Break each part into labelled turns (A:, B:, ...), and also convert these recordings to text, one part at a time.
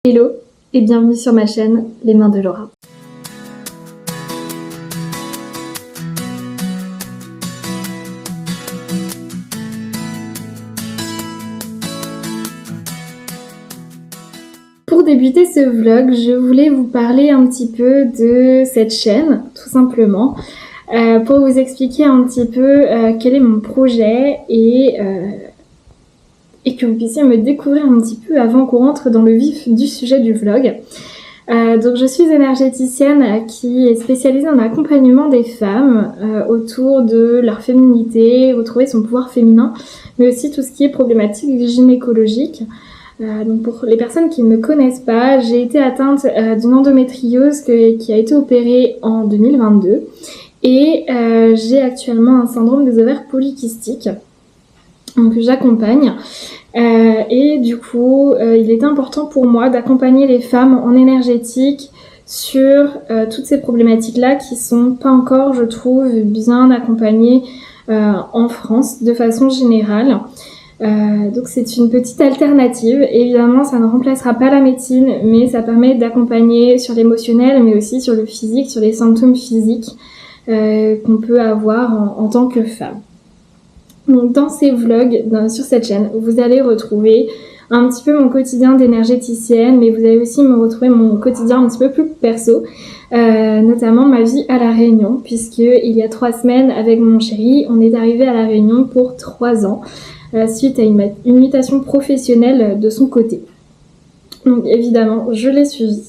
A: Hello et bienvenue sur ma chaîne Les Mains de Laura. Pour débuter ce vlog, je voulais vous parler un petit peu de cette chaîne, tout simplement, pour vous expliquer un petit peu quel est mon projet et que vous puissiez me découvrir un petit peu avant qu'on rentre dans le vif du sujet du vlog. Donc je suis énergéticienne qui est spécialisée en accompagnement des femmes autour de leur féminité, retrouver son pouvoir féminin, mais aussi tout ce qui est problématique gynécologique. Donc pour les personnes qui ne me connaissent pas, j'ai été atteinte d'une endométriose qui a été opérée en 2022 et j'ai actuellement un syndrome des ovaires polykystiques. Donc j'accompagne et du coup il est important pour moi d'accompagner les femmes en énergétique sur toutes ces problématiques là qui sont pas encore, je trouve, bien accompagnées en France de façon générale. Donc c'est une petite alternative. Évidemment ça ne remplacera pas la médecine, mais ça permet d'accompagner sur l'émotionnel mais aussi sur le physique, sur les symptômes physiques qu'on peut avoir en tant que femme. Donc dans ces vlogs, sur cette chaîne, vous allez retrouver un petit peu mon quotidien d'énergéticienne, mais vous allez aussi me retrouver mon quotidien un petit peu plus perso, notamment ma vie à La Réunion, puisque il y a 3 semaines avec mon chéri, on est arrivé à La Réunion pour 3 ans, suite à une mutation professionnelle de son côté. Donc évidemment, je l'ai suivi.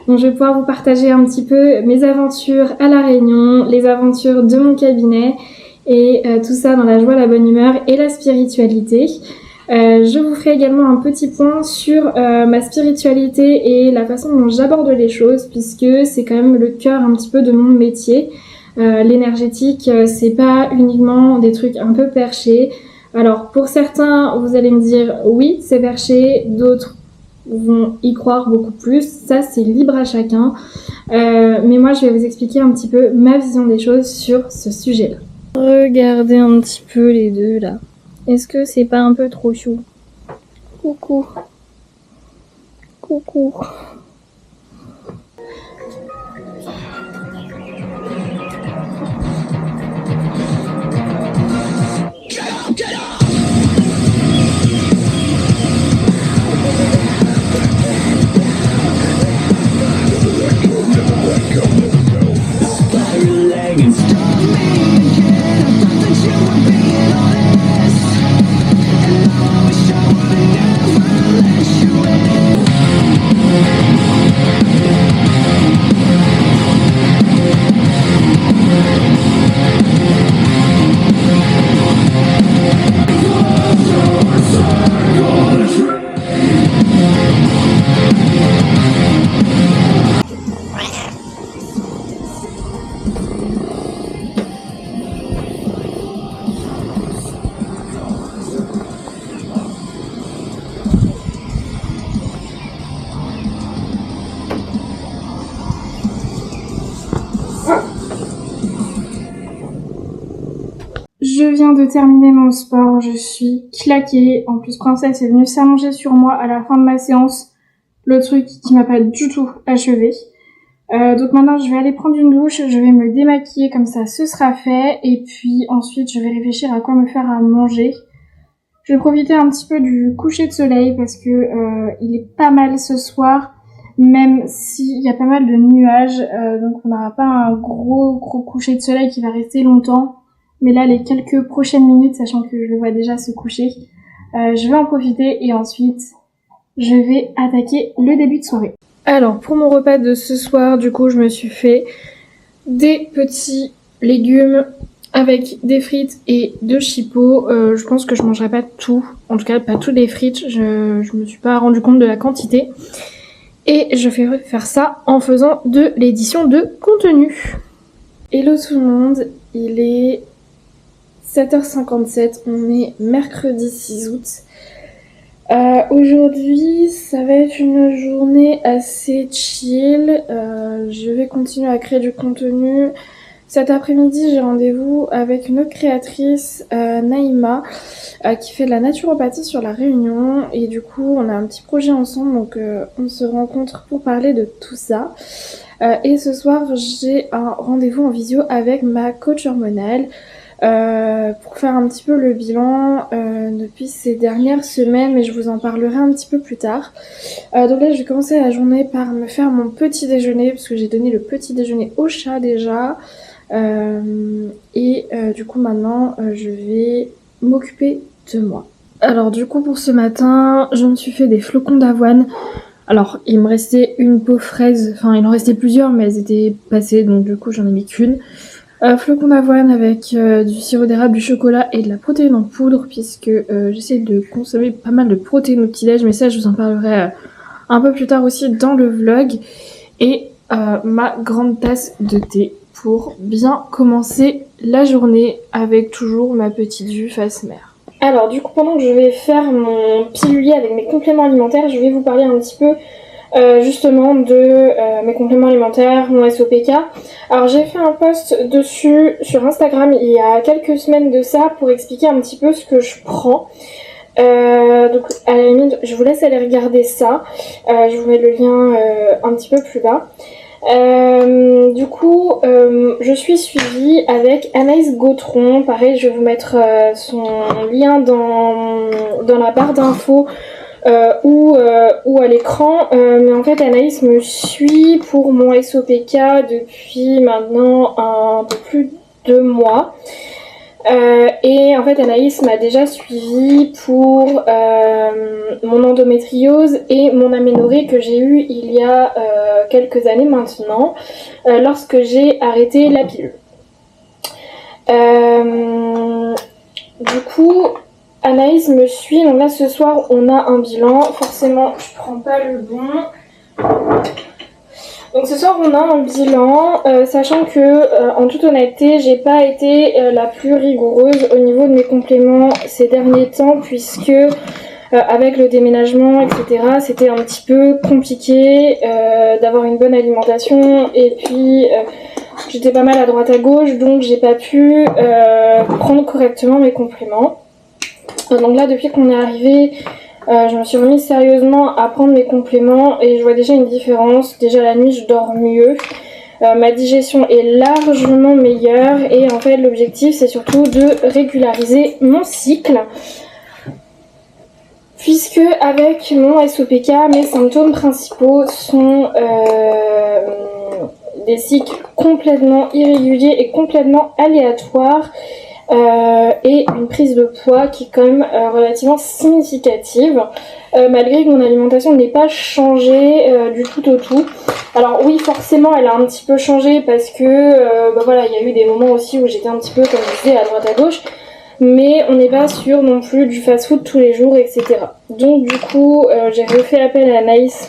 A: Donc je vais pouvoir vous partager un petit peu mes aventures à La Réunion, les aventures de mon cabinet, et tout ça dans la joie, la bonne humeur et la spiritualité. Je vous ferai également un petit point sur ma spiritualité et la façon dont j'aborde les choses, puisque c'est quand même le cœur un petit peu de mon métier. L'énergétique, c'est pas uniquement des trucs un peu perchés. Alors pour certains, vous allez me dire oui, c'est perché, d'autres vont y croire beaucoup plus. Ça, c'est libre à chacun. Mais moi, je vais vous expliquer un petit peu ma vision des choses sur ce sujet-là. Regardez un petit peu les deux là. Est-ce que c'est pas un peu trop chou? Coucou. Coucou. Je viens de terminer mon sport, je suis claquée. En plus, Princesse est venue s'allonger sur moi à la fin de ma séance. Le truc qui m'a pas du tout achevé. Donc maintenant, je vais aller prendre une douche, je vais me démaquiller comme ça, ce sera fait. Et puis ensuite, je vais réfléchir à quoi me faire à manger. Je vais profiter un petit peu du coucher de soleil parce que il est pas mal ce soir. Même s'il y a pas mal de nuages, donc on n'aura pas un gros coucher de soleil qui va rester longtemps. Mais là, les quelques prochaines minutes, sachant que je le vois déjà se coucher, je vais en profiter et ensuite, je vais attaquer le début de soirée. Alors, pour mon repas de ce soir, du coup, je me suis fait des petits légumes avec des frites et de chipot. Je pense que je mangerai pas tout, en tout cas pas toutes les frites, je me suis pas rendu compte de la quantité. Et je vais faire ça en faisant de l'édition de contenu. Hello tout le monde, il est 7h57, on est mercredi 6 août. Aujourd'hui, ça va être une journée assez chill. Je vais continuer à créer du contenu. Cet après-midi, j'ai rendez-vous avec une autre créatrice, Naïma, qui fait de la naturopathie sur La Réunion. Et du coup, on a un petit projet ensemble, donc on se rencontre pour parler de tout ça. Et ce soir, j'ai un rendez-vous en visio avec ma coach hormonale pour faire un petit peu le bilan depuis ces dernières semaines, mais je vous en parlerai un petit peu plus tard. Donc là, je vais commencer la journée par me faire mon petit déjeuner, parce que j'ai donné le petit déjeuner au chat déjà. Du coup maintenant je vais m'occuper de moi. Alors du coup pour ce matin je me suis fait des flocons d'avoine. Alors il me restait une peau fraise, enfin il en restait plusieurs mais elles étaient passées donc du coup j'en ai mis qu'une. Flocons d'avoine avec du sirop d'érable, du chocolat et de la protéine en poudre puisque j'essaie de consommer pas mal de protéines au petit-déj, mais ça je vous en parlerai un peu plus tard aussi dans le vlog. Et ma grande tasse de thé pour bien commencer la journée avec toujours ma petite vue face mer. Alors du coup pendant que je vais faire mon pilulier avec mes compléments alimentaires, je vais vous parler un petit peu justement de mes compléments alimentaires, mon SOPK. Alors j'ai fait un post dessus sur Instagram il y a quelques semaines de ça pour expliquer un petit peu ce que je prends. Donc à la limite je vous laisse aller regarder ça, je vous mets le lien un petit peu plus bas. Du coup, je suis suivie avec Anaïs Gautron. Pareil, je vais vous mettre son lien dans la barre d'infos ou à l'écran. Mais en fait, Anaïs me suit pour mon SOPK depuis maintenant un peu plus de 2 mois. Et en fait Anaïs m'a déjà suivi pour mon endométriose et mon aménorrhée que j'ai eu il y a quelques années maintenant, lorsque j'ai arrêté la pilule. Du coup Anaïs me suit, donc là ce soir on a un bilan, forcément je prends pas le bon. Donc ce soir on a un bilan, sachant que en toute honnêteté j'ai pas été la plus rigoureuse au niveau de mes compléments ces derniers temps, puisque avec le déménagement etc c'était un petit peu compliqué d'avoir une bonne alimentation, et puis j'étais pas mal à droite à gauche, donc j'ai pas pu prendre correctement mes compléments. Donc là depuis qu'on est arrivé, je me suis remise sérieusement à prendre mes compléments et je vois déjà une différence. Déjà la nuit je dors mieux, ma digestion est largement meilleure, et en fait l'objectif c'est surtout de régulariser mon cycle, puisque avec mon SOPK mes symptômes principaux sont des cycles complètement irréguliers et complètement aléatoires. Et une prise de poids qui est quand même relativement significative, malgré que mon alimentation n'ait pas changé du tout au tout. Alors oui, forcément elle a un petit peu changé parce que voilà, il y a eu des moments aussi où j'étais un petit peu, comme je disais, à droite à gauche, mais on n'est pas sur non plus du fast food tous les jours, etc. Donc du coup j'ai refait appel à Anaïs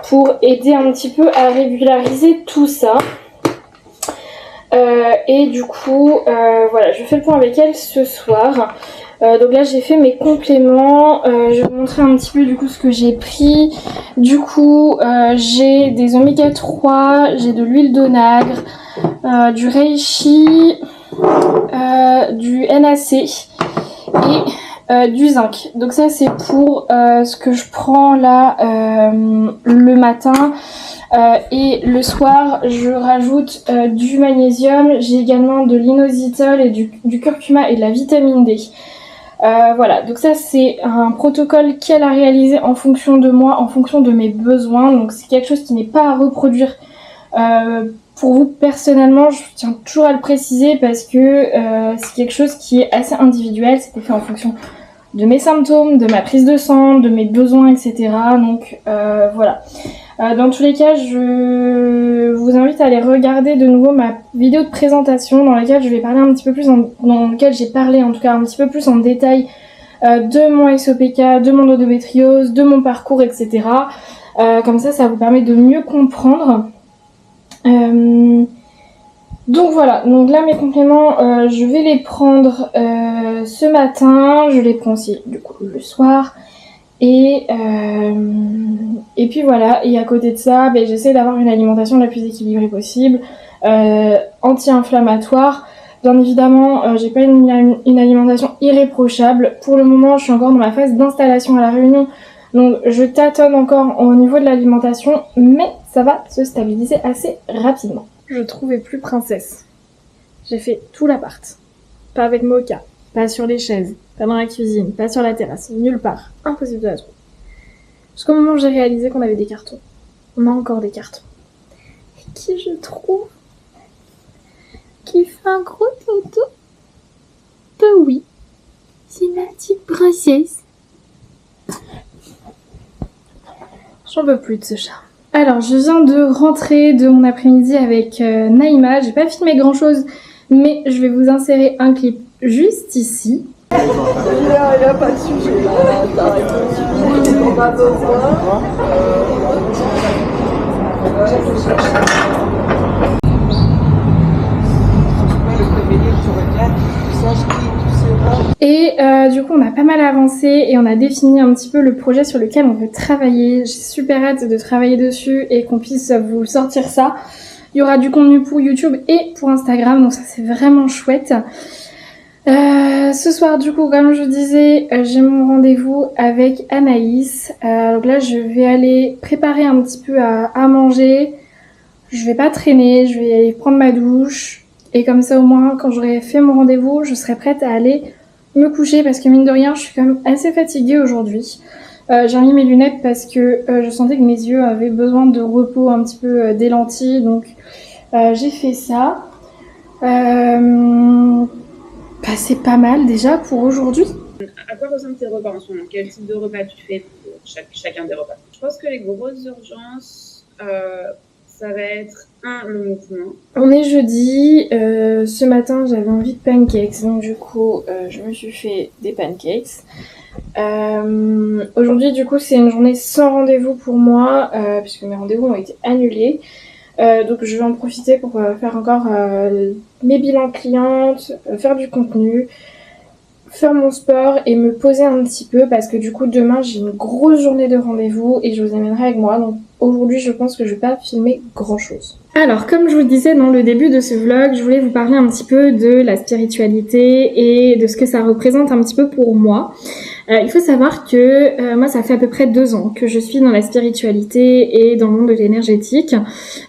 A: pour aider un petit peu à régulariser tout ça. Et du coup voilà, je fais le point avec elle ce soir. Donc là j'ai fait mes compléments, je vais vous montrer un petit peu du coup ce que j'ai pris. Du coup j'ai des oméga 3, j'ai de l'huile d'onagre, du reishi, du NAC et du zinc. Donc ça c'est pour ce que je prends là le matin. Et le soir je rajoute du magnésium, j'ai également de l'inositol et du curcuma et de la vitamine D. Voilà, donc ça c'est un protocole qu'elle a réalisé en fonction de moi, en fonction de mes besoins, donc c'est quelque chose qui n'est pas à reproduire pour vous personnellement. Je tiens toujours à le préciser parce que c'est quelque chose qui est assez individuel, c'était fait en fonction de mes symptômes, de ma prise de sang, de mes besoins, etc. Donc voilà. Dans tous les cas, je vous invite à aller regarder de nouveau ma vidéo de présentation dans laquelle je vais parler un petit peu plus, dans laquelle j'ai parlé en tout cas un petit peu plus en détail de mon SOPK, de mon endométriose, de mon parcours, etc. Comme ça vous permet de mieux comprendre. Donc voilà, donc là mes compléments, je vais les prendre ce matin, je les prends aussi du coup le soir. Et Et puis voilà, et à côté de ça, j'essaie d'avoir une alimentation la plus équilibrée possible, anti-inflammatoire. Bien évidemment, j'ai pas une alimentation irréprochable. Pour le moment, je suis encore dans ma phase d'installation à La Réunion, donc je tâtonne encore au niveau de l'alimentation, mais ça va se stabiliser assez rapidement. Je trouvais plus princesse. J'ai fait tout l'appart. Pas avec Mocha, pas sur les chaises, pas dans la cuisine, pas sur la terrasse, nulle part. Impossible de la trouver. Jusqu'au moment où j'ai réalisé qu'on avait des cartons. On a encore des cartons. Et qui je trouve qui fait un gros toto? Oui, c'est ma petite princesse. J'en veux plus de ce chat. Alors, je viens de rentrer de mon après-midi avec Naïma. J'ai pas filmé grand-chose, mais je vais vous insérer un clip juste ici.
B: Il n'y a pas de sujet là, on va voir.
A: Et du coup on a pas mal avancé et on a défini un petit peu le projet sur lequel on veut travailler. J'ai super hâte de travailler dessus et qu'on puisse vous sortir ça. Il y aura du contenu pour YouTube et pour Instagram, donc ça c'est vraiment chouette. Ce soir du coup comme je disais, j'ai mon rendez-vous avec Anaïs. Donc là je vais aller préparer un petit peu à manger. Je vais pas traîner, je vais aller prendre ma douche. Et comme ça au moins quand j'aurai fait mon rendez-vous, je serai prête à aller me coucher parce que mine de rien je suis quand même assez fatiguée aujourd'hui. J'ai mis mes lunettes parce que je sentais que mes yeux avaient besoin de repos, un petit peu des lentilles, donc j'ai fait ça. C'est pas mal déjà pour aujourd'hui.
C: À quoi ressemblent tes repas en ce moment? Quel type de repas tu fais pour chacun des repas? Je pense que les grosses urgences, ça va être le mouvement.
A: On est jeudi, ce matin j'avais envie de pancakes, donc du coup je me suis fait des pancakes. Aujourd'hui du coup c'est une journée sans rendez-vous pour moi, puisque mes rendez-vous ont été annulés. Donc je vais en profiter pour faire encore mes bilans clientes, faire du contenu, faire mon sport et me poser un petit peu parce que du coup demain j'ai une grosse journée de rendez-vous et je vous amènerai avec moi. Donc aujourd'hui je pense que je vais pas filmer grand chose. Alors comme je vous le disais dans le début de ce vlog, je voulais vous parler un petit peu de la spiritualité et de ce que ça représente un petit peu pour moi. Il faut savoir que moi ça fait à peu près 2 ans que je suis dans la spiritualité et dans le monde de l'énergétique,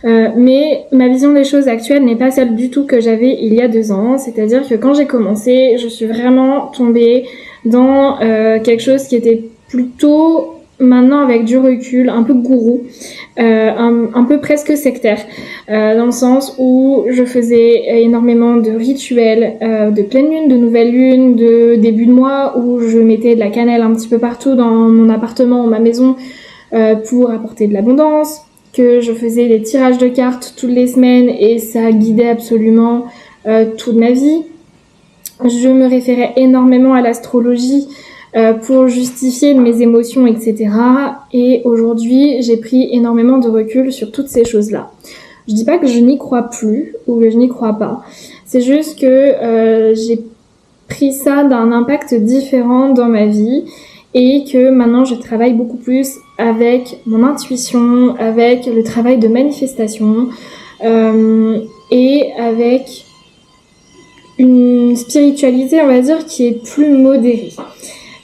A: mais ma vision des choses actuelles n'est pas celle du tout que j'avais il y a 2 ans, c'est-à-dire que quand j'ai commencé, je suis vraiment tombée dans quelque chose qui était plutôt, maintenant avec du recul, un peu gourou, un peu presque sectaire, dans le sens où je faisais énormément de rituels, de pleine lune, de nouvelle lune, de début de mois, où je mettais de la cannelle un petit peu partout dans mon appartement ou ma maison pour apporter de l'abondance, que je faisais des tirages de cartes toutes les semaines et ça guidait absolument toute ma vie. Je me référais énormément à l'astrologie pour justifier mes émotions, etc. Et aujourd'hui, j'ai pris énormément de recul sur toutes ces choses-là. Je dis pas que je n'y crois plus ou que je n'y crois pas. C'est juste que j'ai pris ça d'un impact différent dans ma vie et que maintenant je travaille beaucoup plus avec mon intuition, avec le travail de manifestation et avec une spiritualité, on va dire, qui est plus modérée.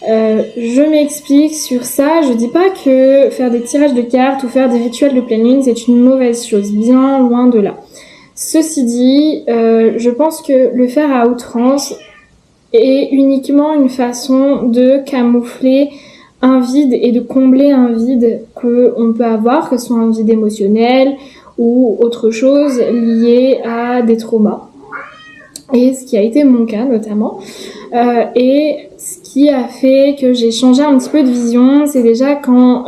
A: Je m'explique sur ça. Je dis pas que faire des tirages de cartes ou faire des rituels de pleine lune c'est une mauvaise chose, bien loin de là. Ceci dit, je pense que le faire à outrance est uniquement une façon de camoufler un vide et de combler un vide qu'on peut avoir, que ce soit un vide émotionnel ou autre chose lié à des traumas. Et ce qui a été mon cas notamment. Et ce qui a fait que j'ai changé un petit peu de vision, c'est déjà quand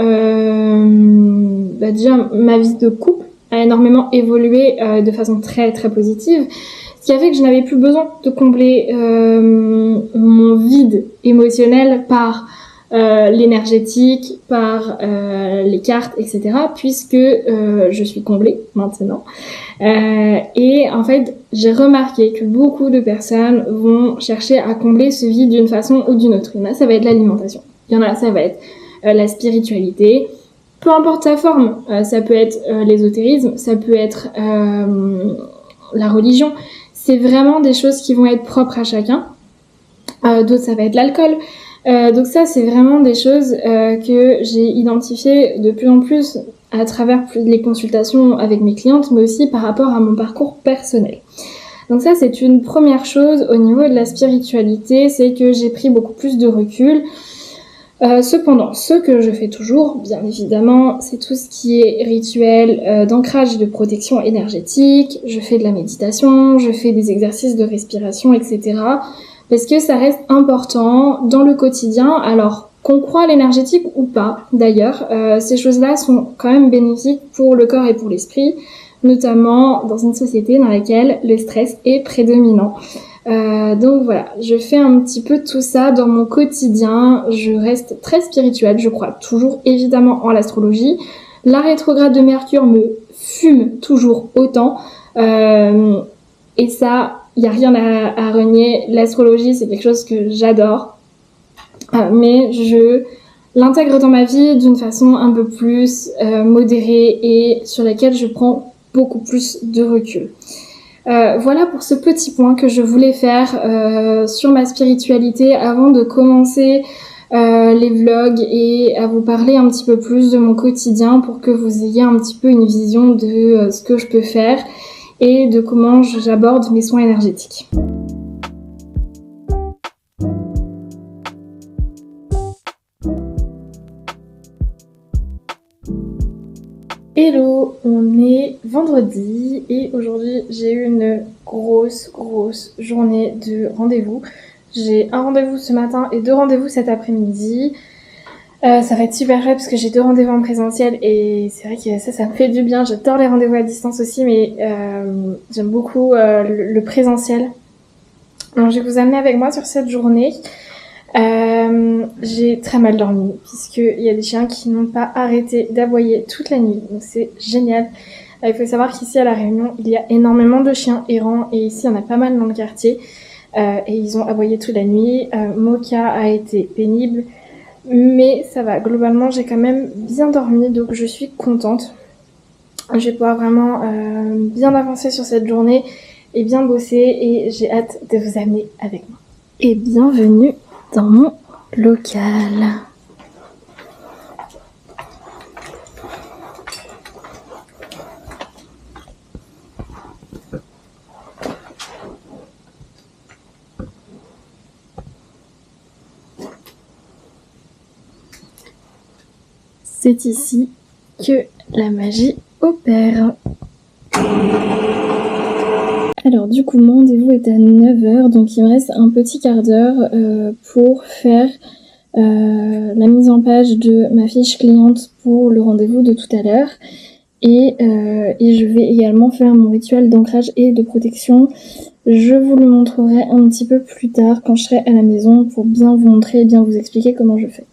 A: déjà ma vie de couple a énormément évolué de façon très très positive, ce qui a fait que je n'avais plus besoin de combler mon vide émotionnel par l'énergétique, par les cartes, etc. puisque je suis comblée maintenant. Et en fait, j'ai remarqué que beaucoup de personnes vont chercher à combler ce vide d'une façon ou d'une autre. Il y en a, ça va être l'alimentation. Il y en a, ça va être la spiritualité. peu importe sa forme, ça peut être l'ésotérisme, ça peut être la religion, c'est vraiment des choses qui vont être propres à chacun. D'autres, ça va être l'alcool. Donc ça, c'est vraiment des choses que j'ai identifiées de plus en plus à travers les consultations avec mes clientes, mais aussi par rapport à mon parcours personnel. Donc ça, c'est une première chose au niveau de la spiritualité, c'est que j'ai pris beaucoup plus de recul. Cependant, ce que je fais toujours, bien évidemment, c'est tout ce qui est rituel d'ancrage et de protection énergétique. Je fais de la méditation, je fais des exercices de respiration, etc. Parce que ça reste important dans le quotidien. Alors, qu'on croit à l'énergétique ou pas, d'ailleurs, ces choses-là sont quand même bénéfiques pour le corps et pour l'esprit, notamment dans une société dans laquelle le stress est prédominant. Donc voilà, je fais un petit peu tout ça dans mon quotidien. Je reste très spirituelle, je crois toujours évidemment en l'astrologie. La rétrograde de Mercure me fume toujours autant. Et ça, il n'y a rien à renier. L'astrologie, c'est quelque chose que j'adore. Mais je l'intègre dans ma vie d'une façon un peu plus modérée et sur laquelle je prends beaucoup plus de recul. Voilà pour ce petit point que je voulais faire sur ma spiritualité avant de commencer les vlogs et à vous parler un petit peu plus de mon quotidien pour que vous ayez un petit peu une vision de ce que je peux faire et de comment j'aborde mes soins énergétiques. Hello, on est vendredi et aujourd'hui j'ai eu une grosse journée de rendez-vous. J'ai un rendez-vous ce matin et 2 rendez-vous cet après-midi. Ça va être super chouette parce que j'ai 2 rendez-vous en présentiel et c'est vrai que ça me fait du bien. J'adore les rendez-vous à distance aussi, mais j'aime beaucoup le présentiel. Alors je vais vous amener avec moi sur cette journée. J'ai très mal dormi puisqu'il y a des chiens qui n'ont pas arrêté d'aboyer toute la nuit, donc c'est génial. Il faut savoir qu'ici à La Réunion, il y a énormément de chiens errants et ici il y en a pas mal dans le quartier et ils ont aboyé toute la nuit. Mocha a été pénible, mais ça va, globalement j'ai quand même bien dormi, donc je suis contente. Je vais pouvoir vraiment bien avancer sur cette journée et bien bosser et j'ai hâte de vous amener avec moi. Et bienvenue dans mon local. C'est ici que la magie opère. Alors du coup, mon rendez-vous est à 9h, donc il me reste un petit quart d'heure pour faire la mise en page de ma fiche cliente pour le rendez-vous de tout à l'heure. Et je vais également faire mon rituel d'ancrage et de protection. Je vous le montrerai un petit peu plus tard quand je serai à la maison pour bien vous montrer et bien vous expliquer comment je fais.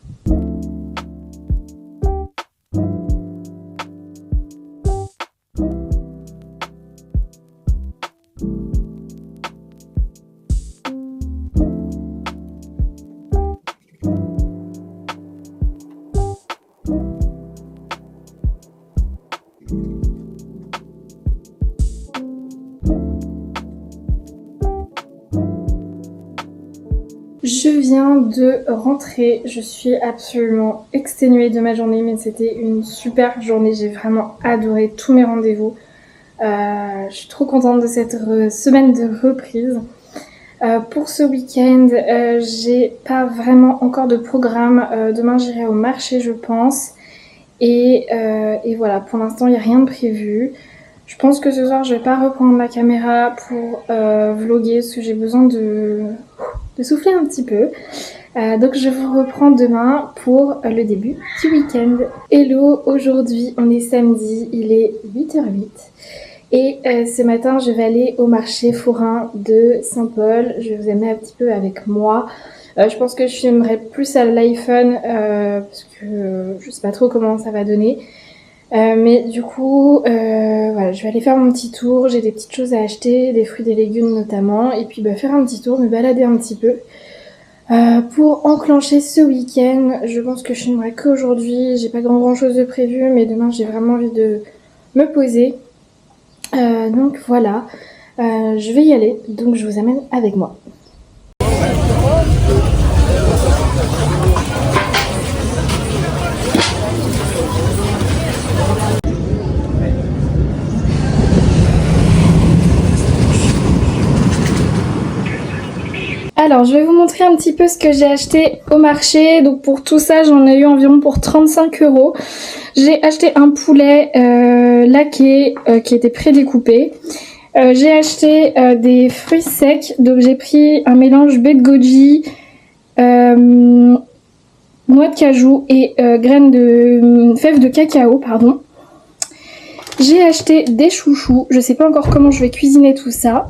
A: Je viens de rentrer, je suis absolument exténuée de ma journée, mais c'était une super journée, j'ai vraiment adoré tous mes rendez-vous. Je suis trop contente de cette semaine de reprise. Pour ce week-end, j'ai pas vraiment encore de programme. Demain j'irai au marché je pense. Et voilà, pour l'instant il n'y a rien de prévu. Je pense que ce soir je vais pas reprendre ma caméra pour vlogger parce que j'ai besoin de souffler un petit peu. Donc je vous reprends demain pour le début du week-end. Hello, aujourd'hui on est samedi, il est 8h08 et ce matin je vais aller au marché forain de Saint-Paul. Je vais vous amener un petit peu avec moi. Je pense que je filmerai plus à l'iPhone parce que je sais pas trop comment ça va donner. Mais du coup, voilà, je vais aller faire mon petit tour. J'ai des petites choses à acheter, des fruits, des légumes notamment. Et puis faire un petit tour, me balader un petit peu. Pour enclencher ce week-end, je pense que je filmerai qu'aujourd'hui. J'ai pas grand chose de prévu, mais demain j'ai vraiment envie de me poser. Donc voilà, je vais y aller, donc je vous amène avec moi. Alors, je vais vous montrer un petit peu ce que j'ai acheté au marché. Donc pour tout ça, j'en ai eu environ pour 35 €. J'ai acheté un poulet laqué qui était prédécoupé. J'ai acheté des fruits secs. Donc j'ai pris un mélange baie de goji, noix de cajou et graines de fèves de cacao, pardon. J'ai acheté des chouchous. Je sais pas encore comment je vais cuisiner tout ça.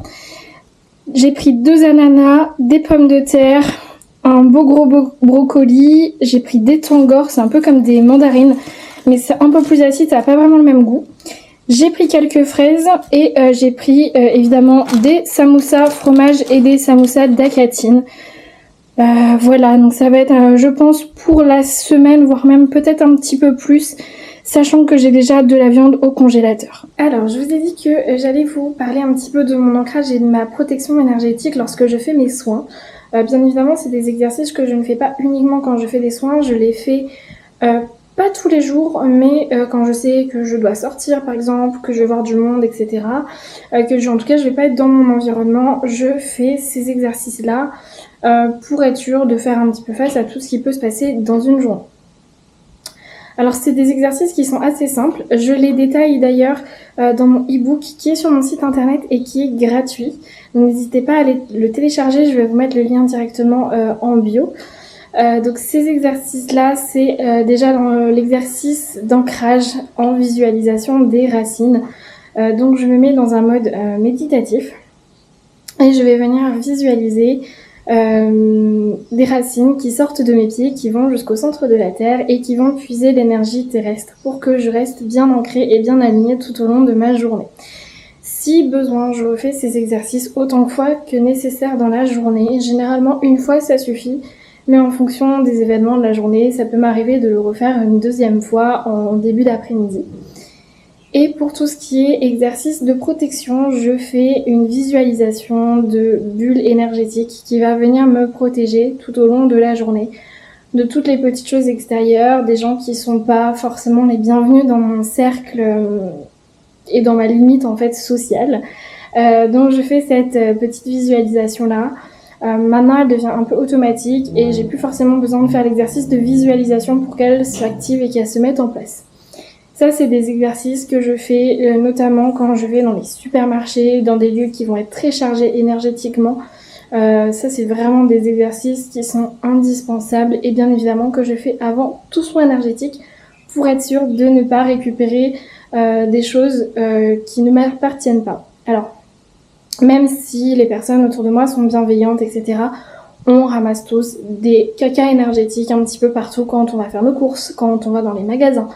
A: J'ai pris 2 ananas, des pommes de terre, un beau gros brocoli. J'ai pris des tangors, c'est un peu comme des mandarines, mais c'est un peu plus acide, ça n'a pas vraiment le même goût. J'ai pris quelques fraises et j'ai pris évidemment des samoussas fromage et des samoussas d'acatine. Voilà, donc ça va être, je pense, pour la semaine, voire même peut-être un petit peu plus, sachant que j'ai déjà de la viande au congélateur. Alors, je vous ai dit que j'allais vous parler un petit peu de mon ancrage et de ma protection énergétique lorsque je fais mes soins. Bien évidemment, c'est des exercices que je ne fais pas uniquement quand je fais des soins, je les fais pas tous les jours, mais quand je sais que je dois sortir par exemple, que je vais voir du monde, etc. En tout cas, je vais pas être dans mon environnement, je fais ces exercices-là pour être sûre de faire un petit peu face à tout ce qui peut se passer dans une journée. Alors c'est des exercices qui sont assez simples, je les détaille d'ailleurs dans mon e-book qui est sur mon site internet et qui est gratuit. Donc n'hésitez pas à aller le télécharger, je vais vous mettre le lien directement en bio. Donc ces exercices-là, c'est déjà dans l'exercice d'ancrage en visualisation des racines. Donc je me mets dans un mode méditatif et je vais venir visualiser des racines qui sortent de mes pieds, qui vont jusqu'au centre de la terre et qui vont puiser l'énergie terrestre pour que je reste bien ancrée et bien alignée tout au long de ma journée. Si besoin, je refais ces exercices autant de fois que nécessaire dans la journée. Généralement, une fois, ça suffit. Mais en fonction des événements de la journée, ça peut m'arriver de le refaire une deuxième fois en début d'après-midi. Et pour tout ce qui est exercice de protection, je fais une visualisation de bulle énergétique qui va venir me protéger tout au long de la journée de toutes les petites choses extérieures, des gens qui sont pas forcément les bienvenus dans mon cercle et dans ma limite en fait sociale. Donc je fais cette petite visualisation-là. Maintenant, elle devient un peu automatique et j'ai plus forcément besoin de faire l'exercice de visualisation pour qu'elle s'active et qu'elle se mette en place. Ça, c'est des exercices que je fais notamment quand je vais dans les supermarchés, dans des lieux qui vont être très chargés énergétiquement. Ça, c'est vraiment des exercices qui sont indispensables et bien évidemment que je fais avant tout soin énergétique pour être sûre de ne pas récupérer des choses qui ne m'appartiennent pas. Alors, même si les personnes autour de moi sont bienveillantes, etc., on ramasse tous des cacas énergétiques un petit peu partout quand on va faire nos courses, quand on va dans les magasins,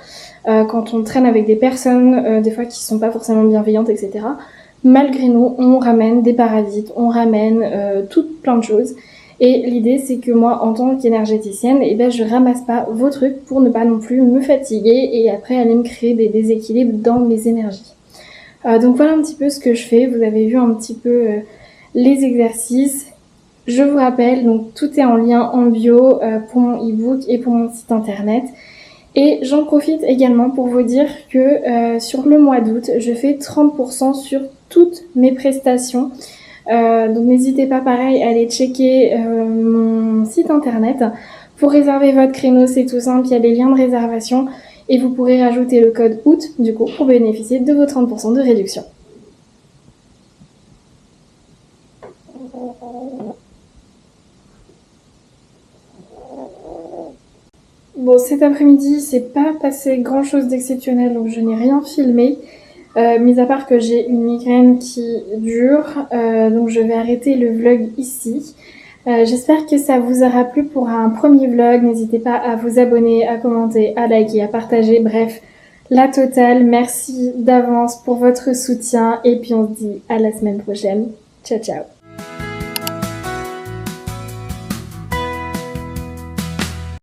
A: quand on traîne avec des personnes, des fois qui sont pas forcément bienveillantes, etc. Malgré nous, on ramène des parasites, on ramène plein de choses. Et l'idée, c'est que moi, en tant qu'énergéticienne, je ramasse pas vos trucs pour ne pas non plus me fatiguer et après aller me créer des déséquilibres dans mes énergies. Donc voilà un petit peu ce que je fais. Vous avez vu un petit peu les exercices. Je vous rappelle, donc tout est en lien en bio pour mon e-book et pour mon site internet. Et j'en profite également pour vous dire que sur le mois d'août, je fais 30% sur toutes mes prestations. Donc n'hésitez pas pareil à aller checker mon site internet. Pour réserver votre créneau, c'est tout simple, il y a des liens de réservation. Et vous pourrez rajouter le code août du coup pour bénéficier de vos 30% de réduction. Bon, cet après-midi, c'est pas passé grand chose d'exceptionnel, donc je n'ai rien filmé. Mis à part que j'ai une migraine qui dure, donc je vais arrêter le vlog ici. J'espère que ça vous aura plu pour un premier vlog. N'hésitez pas à vous abonner, à commenter, à liker, à partager. Bref, la totale. Merci d'avance pour votre soutien. Et puis on se dit à la semaine prochaine. Ciao, ciao.